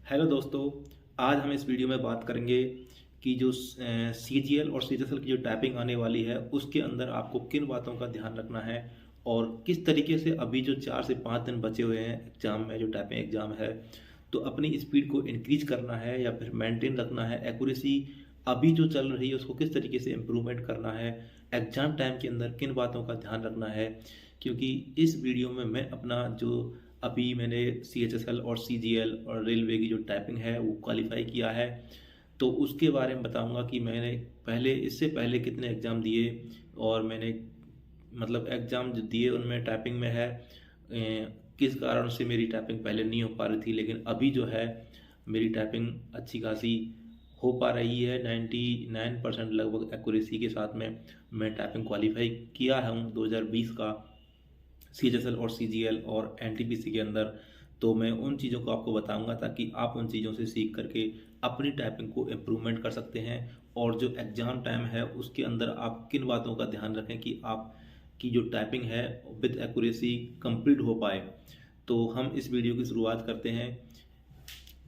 Hello दोस्तों। आज हम इस वीडियो में बात करेंगे कि जो CGL और CHSL की जो टाइपिंग आने वाली है उसके अंदर आपको किन बातों का ध्यान रखना है और किस तरीके से अभी जो 4 से 5 दिन बचे हुए हैं एग्ज़ाम में, जो टाइपिंग एग्ज़ाम है, तो अपनी स्पीड को इंक्रीज करना है या फिर मेंटेन रखना है। एक्यूरेसी अभी जो चल रही है उसको किस तरीके से इम्प्रूवमेंट करना है, एग्ज़ाम टाइम के अंदर किन बातों का ध्यान रखना है। क्योंकि इस वीडियो में मैं अपना जो अभी मैंने CHSL और CGL और रेलवे की जो टाइपिंग है वो क्वालिफाई किया है, तो उसके बारे में बताऊंगा कि मैंने पहले इससे पहले कितने एग्ज़ाम दिए और मैंने मतलब एग्ज़ाम जो दिए उनमें टाइपिंग में है किस कारण से मेरी टाइपिंग पहले नहीं हो पा रही थी, लेकिन अभी जो है मेरी टाइपिंग अच्छी खासी हो पा रही है। 99% लगभग एक्यूरेसी के साथ में मैं टाइपिंग क्वालिफाई किया हूँ 2020 का CHSL और CGL और NTPC के अंदर। तो मैं उन चीज़ों को आपको बताऊंगा ताकि आप उन चीज़ों से सीख करके अपनी टाइपिंग को इम्प्रूवमेंट कर सकते हैं। और जो एग्ज़ाम टाइम है उसके अंदर आप किन बातों का ध्यान रखें कि आपकी जो टाइपिंग है विद एक्यूरेसी कंप्लीट हो पाए। तो हम इस वीडियो की शुरुआत करते हैं।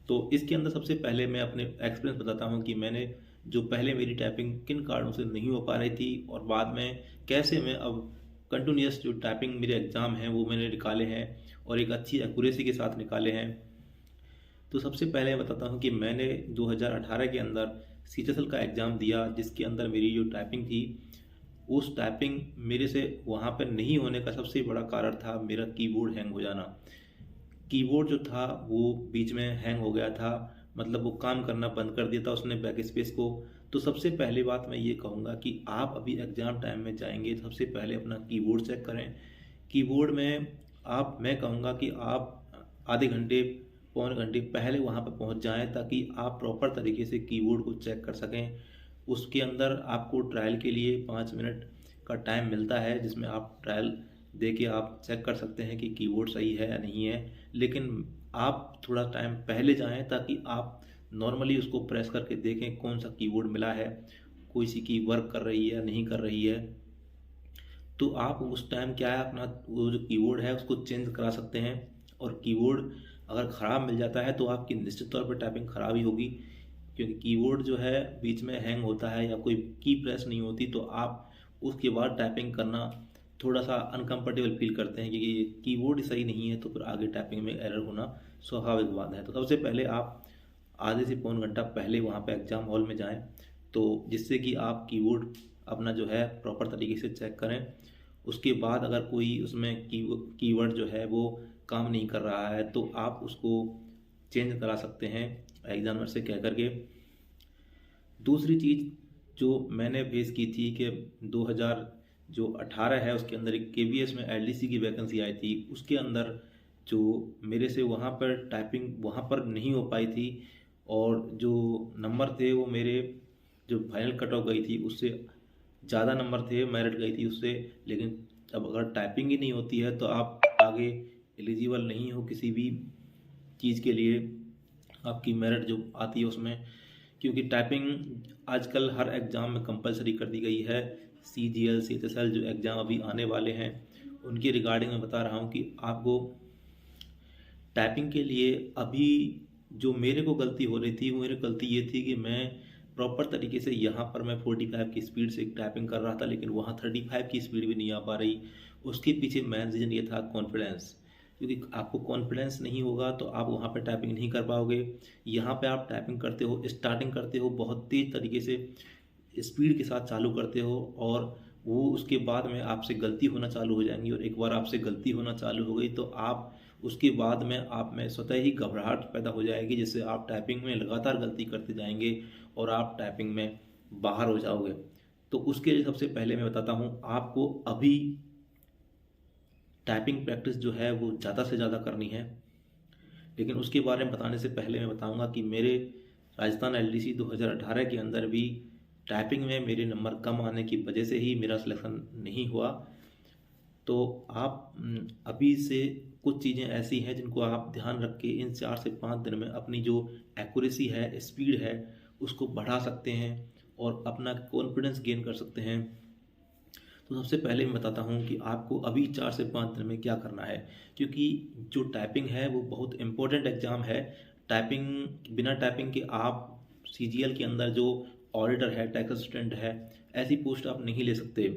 तो इसके अंदर सबसे पहले मैं अपने एक्सपीरियंस बताता हूँ कि मैंने जो पहले मेरी टाइपिंग किन कारणों से नहीं हो पा रही थी और बाद में कैसे मैं अब कंटिन्यूस जो टाइपिंग मेरे एग्ज़ाम हैं वो मैंने निकाले हैं और एक अच्छी एक्यूरेसी के साथ निकाले हैं। तो सबसे पहले मैं बताता हूँ कि मैंने 2018 के अंदर CHSL का एग्ज़ाम दिया, जिसके अंदर मेरी जो टाइपिंग थी उस टाइपिंग मेरे से वहाँ पर नहीं होने का सबसे बड़ा कारण था मेरा कीबोर्ड हैंग हो जाना। कीबोर्ड जो था वो बीच में हैंग हो गया था, मतलब वो काम करना बंद कर दिया था उसने बैक स्पेस को। तो सबसे पहली बात मैं ये कहूँगा कि आप अभी एग्ज़ाम टाइम में जाएंगे सबसे पहले अपना कीबोर्ड चेक करें। कीबोर्ड में मैं कहूँगा कि आप आधे घंटे पौने घंटे पहले वहाँ पर पहुँच जाएं ताकि आप प्रॉपर तरीके से कीबोर्ड को चेक कर सकें। उसके अंदर आपको ट्रायल के लिए 5 मिनट का टाइम मिलता है जिसमें आप ट्रायल दे के आप चेक कर सकते हैं कि कीबोर्ड सही है या नहीं है। लेकिन आप थोड़ा टाइम पहले जाएं ताकि आप नॉर्मली उसको प्रेस करके देखें कौन सा कीबोर्ड मिला है, कोई सी की वर्क कर रही है या नहीं कर रही है। तो आप उस टाइम क्या है अपना वो जो कीबोर्ड है उसको चेंज करा सकते हैं। और कीबोर्ड अगर ख़राब मिल जाता है तो आपकी निश्चित तौर पर टाइपिंग ख़राब ही होगी, क्योंकि कीबोर्ड जो है बीच में हैंग होता है या कोई की प्रेस नहीं होती तो आप उसके बाद टाइपिंग करना थोड़ा सा अनकंफर्टेबल फील करते हैं, क्योंकि कीबोर्ड सही नहीं है तो फिर आगे टाइपिंग में एरर होना स्वाभाविक बात है। तो सबसे पहले आप आधे से पौन घंटा पहले वहाँ पे एग्ज़ाम हॉल में जाएं, तो जिससे कि आप कीबोर्ड अपना जो है प्रॉपर तरीके से चेक करें। उसके बाद अगर कोई उसमें कीवर्ड जो है वो काम नहीं कर रहा है तो आप उसको चेंज करा सकते हैं एग्जामिनर से कह करके। दूसरी चीज़ जो मैंने फेस की थी कि 2018 है उसके अंदर एक KVS में LDC की वैकेंसी आई थी, उसके अंदर जो मेरे से वहाँ पर टाइपिंग वहाँ पर नहीं हो पाई थी और जो नंबर थे वो मेरे जो फाइनल कट ऑफ गई थी उससे ज़्यादा नंबर थे, मेरिट गई थी उससे। लेकिन अब अगर टाइपिंग ही नहीं होती है तो आप आगे एलिजिबल नहीं हो किसी भी चीज़ के लिए, आपकी मेरिट जो आती है उसमें। क्योंकि टाइपिंग आजकल हर एग्ज़ाम में कंपलसरी कर दी गई है। CGL CHSL जो एग्ज़ाम अभी आने वाले हैं उनके रिगार्डिंग मैं बता रहा हूँ कि आपको टाइपिंग के लिए अभी जो मेरे को गलती हो रही थी वो मेरी गलती ये थी कि मैं प्रॉपर तरीके से यहाँ पर मैं 45 की स्पीड से टाइपिंग कर रहा था, लेकिन वहाँ 35 की स्पीड भी नहीं आ पा रही। उसके पीछे मेन रीज़न ये था कॉन्फिडेंस, क्योंकि आपको कॉन्फिडेंस नहीं होगा तो आप वहाँ पर टाइपिंग नहीं कर पाओगे। यहाँ पे आप टाइपिंग करते हो, स्टार्टिंग करते हो बहुत तेज़ तरीके से स्पीड के साथ चालू करते हो और वो उसके बाद में आपसे गलती होना चालू हो जाएंगी, और एक बार आपसे गलती होना चालू हो गई तो आप उसके बाद में आप में स्वतः ही घबराहट पैदा हो जाएगी, जिससे आप टाइपिंग में लगातार गलती करते जाएंगे और आप टाइपिंग में बाहर हो जाओगे। तो उसके लिए सबसे पहले मैं बताता हूँ आपको अभी टाइपिंग प्रैक्टिस जो है वो ज़्यादा से ज़्यादा करनी है। लेकिन उसके बारे में बताने से पहले मैं बताऊंगा कि मेरे राजस्थान LDC 2018 के अंदर भी टाइपिंग में मेरे नंबर कम आने की वजह से ही मेरा सिलेक्शन नहीं हुआ। तो आप अभी से कुछ चीज़ें ऐसी हैं जिनको आप ध्यान रख के इन 4 से 5 दिन में अपनी जो एक्यूरेसी है, स्पीड है, उसको बढ़ा सकते हैं और अपना कॉन्फिडेंस गेन कर सकते हैं। तो सबसे पहले मैं बताता हूँ कि आपको अभी 4 से 5 दिन में क्या करना है, क्योंकि जो टाइपिंग है वो बहुत इम्पोर्टेंट एग्ज़ाम है। बिना टाइपिंग के आप सीजीएल के अंदर जो ऑडिटर है, टैक्स असिस्टेंट है, ऐसी पोस्ट आप नहीं ले सकते।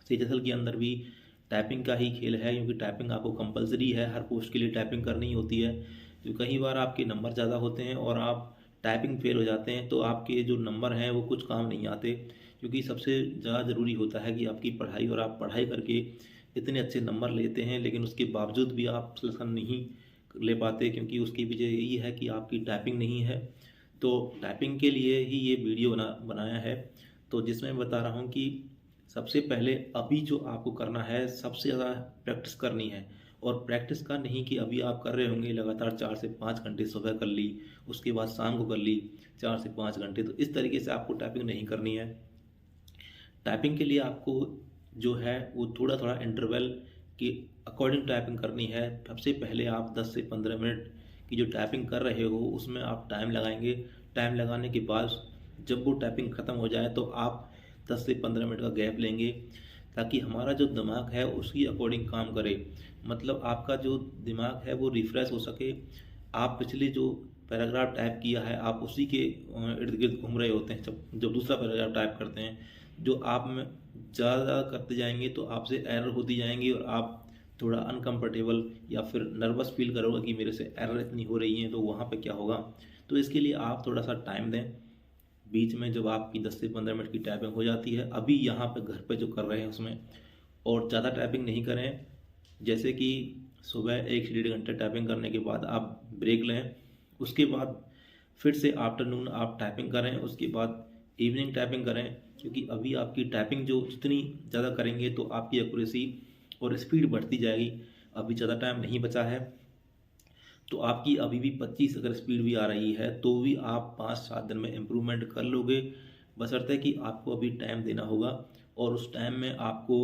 सीजीएल के अंदर भी टाइपिंग का ही खेल है, क्योंकि टाइपिंग आपको कंपलसरी है, हर पोस्ट के लिए टाइपिंग करनी होती है। तो कई बार आपके नंबर ज़्यादा होते हैं और आप टाइपिंग फेल हो जाते हैं, तो आपके जो नंबर हैं वो कुछ काम नहीं आते, क्योंकि सबसे ज़्यादा ज़रूरी होता है कि आपकी पढ़ाई, और आप पढ़ाई करके इतने अच्छे नंबर लेते हैं लेकिन उसके बावजूद भी आप सिलेक्शन नहीं ले पाते, क्योंकि उसकी वजह यही है कि आपकी टाइपिंग नहीं है। तो टाइपिंग के लिए ही ये वीडियो बनाया है, तो जिसमें मैं बता रहा हूँ कि सबसे पहले अभी जो आपको करना है, सबसे ज़्यादा प्रैक्टिस करनी है। और प्रैक्टिस का नहीं कि अभी आप कर रहे होंगे लगातार 4 से 5 घंटे, सुबह कर ली, उसके बाद शाम को कर ली 4 से 5 घंटे, तो इस तरीके से आपको टाइपिंग नहीं करनी है। टाइपिंग के लिए आपको जो है वो थोड़ा थोड़ा इंटरवल के अकॉर्डिंग टाइपिंग करनी है। सबसे पहले आप 10 से 15 मिनट की जो टाइपिंग कर रहे हो उसमें आप टाइम लगाएंगे। टाइम लगाने के बाद जब वो टाइपिंग ख़त्म हो जाए तो आप 10 से 15 मिनट का गैप लेंगे, ताकि हमारा जो दिमाग है उसकी अकॉर्डिंग काम करे। मतलब आपका जो दिमाग है वो रिफ़्रेश हो सके। आप पिछले जो पैराग्राफ टाइप किया है आप उसी के इर्द गिर्द घूम रहे होते हैं। जब दूसरा पैराग्राफ टाइप करते हैं, जो आप में ज़्यादा करते जाएंगे तो आपसे एरर होती जाएंगी और आप थोड़ा अनकंफर्टेबल या फिर नर्वस फील करोगे कि मेरे से एरर इतनी हो रही है, तो वहाँ पे क्या होगा। तो इसके लिए आप थोड़ा सा टाइम दें। बीच में जब आपकी 10 से 15 मिनट की टाइपिंग हो जाती है, अभी यहाँ पे घर पे जो कर रहे हैं उसमें, और ज़्यादा टाइपिंग नहीं करें। जैसे कि सुबह 1 से 1.5 घंटे टाइपिंग करने के बाद आप ब्रेक लें, उसके बाद फिर से आफ्टरनून आप टाइपिंग करें, उसके बाद इवनिंग टाइपिंग करें। क्योंकि अभी आपकी टाइपिंग जो जितनी ज़्यादा करेंगे तो आपकी एक्यूरेसी और स्पीड बढ़ती जाएगी। अभी ज़्यादा टाइम नहीं बचा है, तो आपकी अभी भी 25 अगर स्पीड भी आ रही है तो भी आप 5-7 दिन में इम्प्रूवमेंट कर लोगे। बशर्ते कि आपको अभी टाइम देना होगा, और उस टाइम में आपको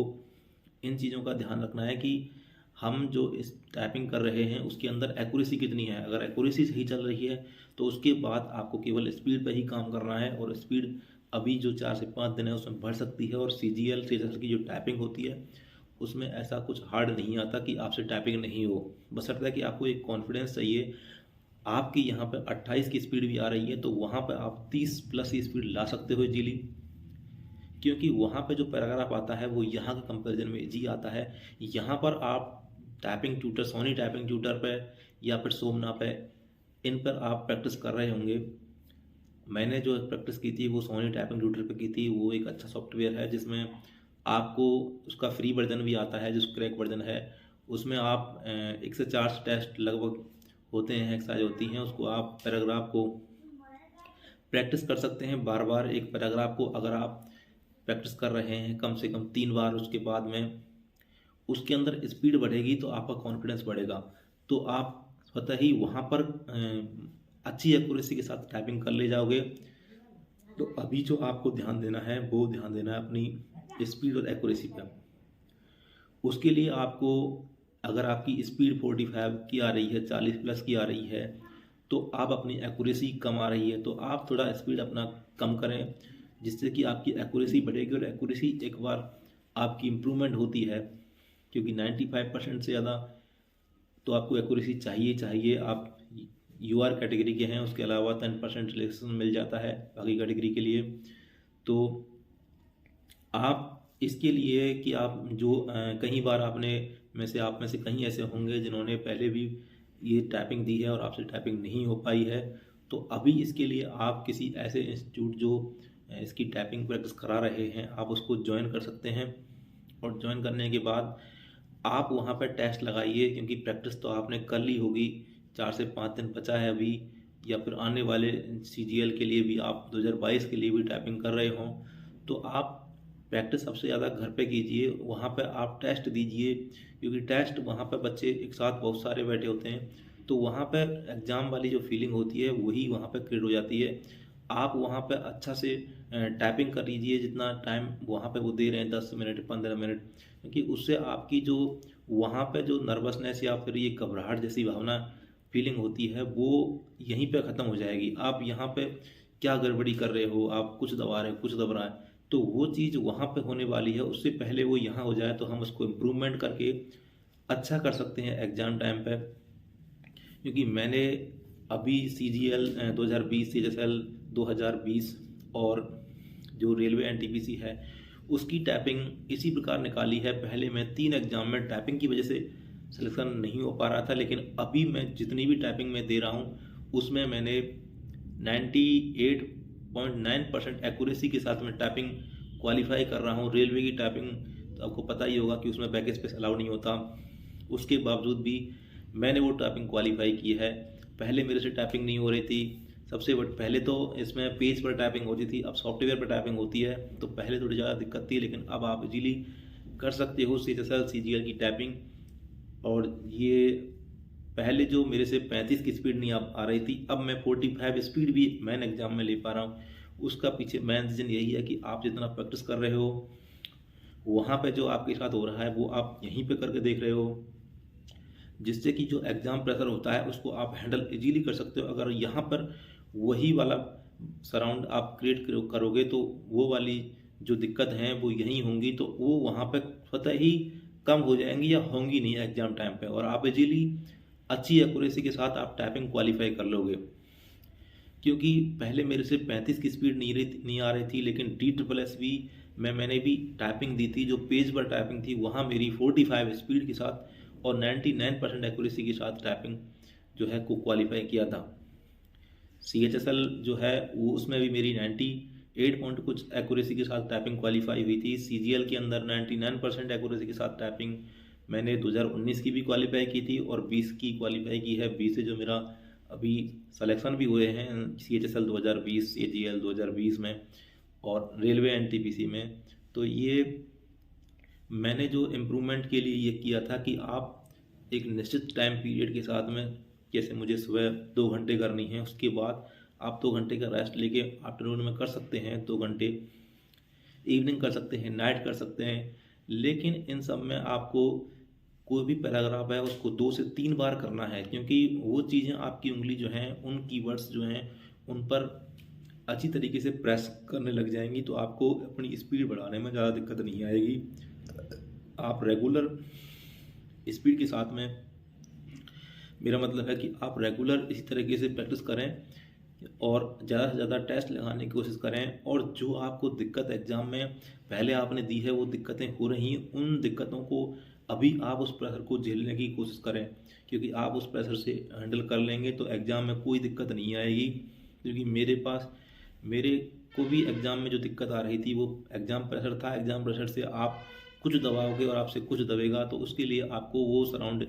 इन चीज़ों का ध्यान रखना है कि हम जो इस टाइपिंग कर रहे हैं उसके अंदर एक्यूरेसी कितनी है। अगर एक्यूरेसी सही चल रही है तो उसके बाद आपको केवल स्पीड पर ही काम करना है, और स्पीड अभी जो 4 से 5 दिन है उसमें बढ़ सकती है। और सीजीएल की जो टाइपिंग होती है उसमें ऐसा कुछ हार्ड नहीं आता कि आपसे टाइपिंग नहीं हो, बशर्ते कि आपको एक कॉन्फिडेंस चाहिए। आपकी यहाँ पे 28 की स्पीड भी आ रही है तो वहाँ पे आप 30 प्लस की स्पीड ला सकते हो इजीली, क्योंकि वहाँ पे जो पैराग्राफ आता है वो यहाँ के कंपैरिजन में इजी आता है। यहाँ पर आप typing tutor, Sony typing tutor पे या फिर सोमना पे, इन पर आप प्रैक्टिस कर रहे होंगे। मैंने जो प्रैक्टिस की थी वो सोनी टाइपिंग ट्यूटर पे की थी। वो एक अच्छा सॉफ्टवेयर है जिसमें आपको उसका फ्री वर्जन भी आता है, जो क्रैक वर्जन है उसमें आप 1 से 4 टेस्ट लगभग होते हैं, एक्सरसाइज होती हैं, उसको आप पैराग्राफ को प्रैक्टिस कर सकते हैं। बार बार एक पैराग्राफ को अगर आप प्रैक्टिस कर रहे हैं कम से कम 3 बार, उसके बाद में उसके अंदर स्पीड बढ़ेगी तो आपका कॉन्फिडेंस बढ़ेगा। तो आप स्वतः ही वहाँ पर अच्छी एक्यूरेसी के साथ टाइपिंग कर ले जाओगे। तो अभी जो आपको ध्यान देना है वो ध्यान देना है अपनी स्पीड और एक्यूरेसी पर। उसके लिए आपको, अगर आपकी स्पीड 45 की आ रही है, 40 प्लस की आ रही है, तो आप अपनी एक्यूरेसी कम आ रही है तो आप थोड़ा स्पीड अपना कम करें, जिससे कि आपकी एक्यूरेसी बढ़ेगी। और एक्यूरेसी एक बार आपकी इम्प्रूवमेंट होती है, क्योंकि 95% से ज़्यादा तो आपको एक्यूरेसी चाहिए। आप यूआर कैटेगरी के हैं, उसके अलावा 10% रिलैक्सेशन मिल जाता है बाकी कैटेगरी के लिए। तो आप इसके लिए कि आप जो कई बार आप में से कहीं ऐसे होंगे जिन्होंने पहले भी ये टाइपिंग दी है और आपसे टाइपिंग नहीं हो पाई है, तो अभी इसके लिए आप किसी ऐसे इंस्टीट्यूट जो इसकी टाइपिंग प्रैक्टिस करा रहे हैं आप उसको ज्वाइन कर सकते हैं। और ज्वाइन करने के बाद आप वहाँ पर टेस्ट लगाइए, क्योंकि प्रैक्टिस तो आपने कर ली होगी, 4 से 5 दिन बचा है अभी, या फिर आने वाले सीजीएल के लिए भी आप 2022 के लिए भी टाइपिंग कर रहे हों, तो आप प्रैक्टिस सबसे ज़्यादा घर पे कीजिए। वहाँ पे आप टेस्ट दीजिए, क्योंकि टेस्ट वहाँ पे बच्चे एक साथ बहुत सारे बैठे होते हैं, तो वहाँ पे एग्ज़ाम वाली जो फीलिंग होती है वही वहाँ पे क्रिएट हो जाती है। आप वहाँ पे अच्छा से टाइपिंग कर लीजिए, जितना टाइम वहाँ पे वो दे रहे हैं 10 मिनट 15 मिनट, क्योंकि उससे आपकी जो वहाँ पे जो नर्वसनेस या फिर ये घबराहट जैसी भावना फीलिंग होती है वो यहीं पे ख़त्म हो जाएगी। आप यहाँ पे क्या गड़बड़ी कर रहे हो, आप कुछ दबा रहे हो, कुछ दब रहा है, तो वो चीज़ वहाँ पे होने वाली है, उससे पहले वो यहाँ हो जाए तो हम उसको इम्प्रूवमेंट करके अच्छा कर सकते हैं एग्ज़ाम टाइम पे। क्योंकि मैंने अभी CGL 2020, CHSL 2020 और जो रेलवे NTPC है उसकी टाइपिंग इसी प्रकार निकाली है। पहले मैं 3 एग्जाम में टाइपिंग की वजह से सिलेक्शन नहीं हो पा रहा था, लेकिन अभी मैं जितनी भी टाइपिंग में दे रहा हूँ उसमें मैंने 98.9% एक्यूरेसी के साथ में टाइपिंग क्वालिफाई कर रहा हूँ। रेलवे की टाइपिंग तो आपको पता ही होगा कि उसमें बैक स्पेस अलाउ नहीं होता, उसके बावजूद भी मैंने वो टाइपिंग क्वालिफाई की है। पहले मेरे से टाइपिंग नहीं हो रही थी, सबसे पहले तो इसमें पेज पर टाइपिंग होती थी, अब सॉफ्टवेयर पर टाइपिंग होती है, तो पहले थोड़ी ज़्यादा दिक्कत थी, लेकिन अब आप इजीली कर सकते हो CHSL CGL की टाइपिंग। और ये पहले जो मेरे से 35 की स्पीड नहीं आ रही थी, अब मैं 45 स्पीड भी मेन एग्जाम में ले पा रहा हूँ। उसका पीछे मेन रीज़न यही है कि आप जितना प्रैक्टिस कर रहे हो, वहाँ पे जो आपके साथ हो रहा है वो आप यहीं पे करके देख रहे हो, जिससे कि जो एग्ज़ाम प्रेशर होता है उसको आप हैंडल इजीली कर सकते हो। अगर यहाँ पर वही वाला सराउंड आप क्रिएट करोगे तो वो वाली जो दिक्कत हैं वो यहीं होंगी, तो वो वहाँ पे स्वतः ही कम हो जाएंगी या होंगी नहीं एग्ज़ाम टाइम पे, और आप इजीली अच्छी एक्यूरेसी के साथ आप टाइपिंग क्वालिफाई कर लोगे। क्योंकि पहले मेरे से 35 की स्पीड नहीं आ रही थी, लेकिन DSSB में मैंने भी टाइपिंग दी थी, जो पेज पर टाइपिंग थी वहाँ मेरी 45 स्पीड के साथ और 99% एक्यूरेसी के साथ टाइपिंग जो है को क्वालिफाई किया था। CHSL जो है वो उसमें भी मेरी 98 पॉइंट कुछ एक्यूरेसी के साथ टाइपिंग क्वालिफाई हुई थी। CGL के अंदर 99% एक्यूरेसी के साथ टाइपिंग मैंने 2019 की भी क्वालिफाई की थी और 20 की क्वालिफाई की है। 20 से जो मेरा अभी सिलेक्शन भी हुए हैं CHSL 2020, CGL 2020 में और रेलवे NTPC में। तो ये मैंने जो इम्प्रूवमेंट के लिए ये किया था कि आप एक निश्चित टाइम पीरियड के साथ में, जैसे मुझे सुबह 2 घंटे करनी है, उसके बाद आप 2 घंटे का रेस्ट लेके आफ्टरनून में कर सकते हैं 2 घंटे, इवनिंग कर सकते हैं, नाइट कर सकते हैं। लेकिन इन सब में आपको कोई भी पैराग्राफ है उसको 2 से 3 बार करना है, क्योंकि वो चीज़ें आपकी उंगली जो हैं उन कीवर्ड्स जो हैं उन पर अच्छी तरीके से प्रेस करने लग जाएंगी, तो आपको अपनी स्पीड बढ़ाने में ज़्यादा दिक्कत नहीं आएगी। आप रेगुलर स्पीड के साथ में, मेरा मतलब है कि आप रेगुलर इसी तरीके से प्रैक्टिस करें और ज़्यादा से ज़्यादा टेस्ट लगाने की कोशिश करें। और जो आपको दिक्कत एग्ज़ाम में पहले आपने दी है, वो दिक्कतें हो रही हैं, उन दिक्कतों को अभी आप उस प्रेशर को झेलने की कोशिश करें, क्योंकि आप उस प्रेशर से हैंडल कर लेंगे तो एग्ज़ाम में कोई दिक्कत नहीं आएगी। क्योंकि मेरे को भी एग्ज़ाम में जो दिक्कत आ रही थी वो एग्ज़ाम प्रेशर था। एग्ज़ाम प्रेशर से आप कुछ दबाओगे और आपसे कुछ दबेगा, तो उसके लिए आपको वो सराउंड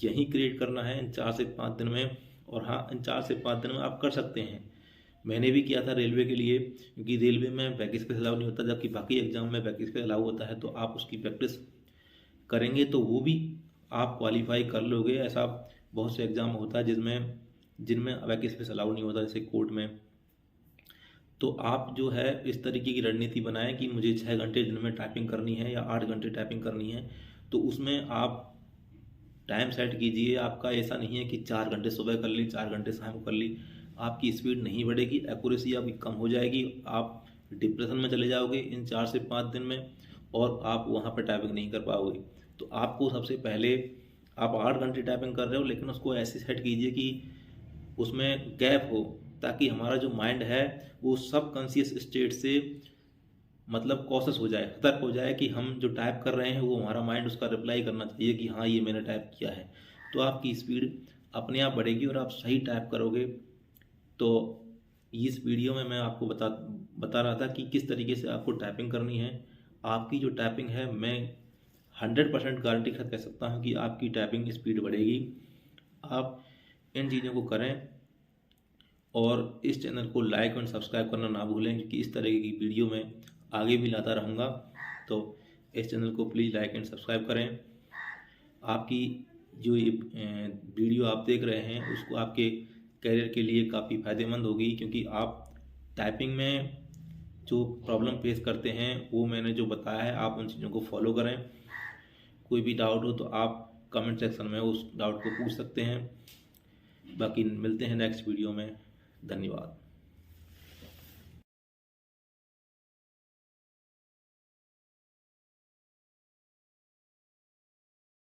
यहीं क्रिएट करना है इन 4 से 5 दिन में। और हाँ, इन 4 से 5 दिन में आप कर सकते हैं। मैंने भी किया था रेलवे के लिए, क्योंकि रेलवे में बैक स्पेस अलाउ नहीं होता, जबकि बाकी एग्जाम में बैक स्पेस अलाउ होता है। तो आप उसकी प्रैक्टिस करेंगे तो वो भी आप क्वालिफाई कर लोगे। ऐसा बहुत से एग्जाम होता है जिनमें बैक स्पेस अलाउ नहीं होता, जैसे कोर्ट में। तो आप जो है इस तरीके की रणनीति बनाएं कि मुझे 6 घंटे दिन में टाइपिंग करनी है या 8 घंटे टाइपिंग करनी है, तो उसमें आप टाइम सेट कीजिए। आपका ऐसा नहीं है कि 4 घंटे सुबह कर ली, 4 घंटे शाम को कर ली, आपकी स्पीड नहीं बढ़ेगी, एक्यूरेसी आपकी कम हो जाएगी, आप डिप्रेशन में चले जाओगे इन 4 से 5 दिन में और आप वहाँ पर टाइपिंग नहीं कर पाओगे। तो आपको सबसे पहले, आप 8 घंटे टाइपिंग कर रहे हो लेकिन उसको ऐसे सेट कीजिए कि उसमें गैप हो, ताकि हमारा जो माइंड है वो सब कॉन्शियस स्टेट से मतलब कॉशस हो जाए, सतर्क हो जाए कि हम जो टाइप कर रहे हैं वो हमारा माइंड उसका रिप्लाई करना चाहिए कि हाँ ये मैंने टाइप किया है। तो आपकी स्पीड अपने आप बढ़ेगी और आप सही टाइप करोगे। तो इस वीडियो में मैं आपको बता रहा था कि किस तरीके से आपको टाइपिंग करनी है। आपकी जो टाइपिंग है, मैं 100% गारंटी के साथ कह सकता हूँ कि आपकी टाइपिंग स्पीड बढ़ेगी। आप इन चीज़ों को करें और इस चैनल को लाइक और सब्सक्राइब करना ना भूलें, क्योंकि इस तरह की वीडियो मैं आगे भी लाता रहूँगा। तो इस चैनल को प्लीज़ लाइक एंड सब्सक्राइब करें। आपकी जो ये वीडियो आप देख रहे हैं उसको आपके करियर के लिए काफ़ी फ़ायदेमंद होगी, क्योंकि आप टाइपिंग में जो प्रॉब्लम फेस करते हैं वो मैंने जो बताया है आप उन चीज़ों को फॉलो करें। कोई भी डाउट हो तो आप कमेंट सेक्शन में उस डाउट को पूछ सकते हैं। बाकी मिलते हैं नेक्स्ट वीडियो में। धन्यवाद।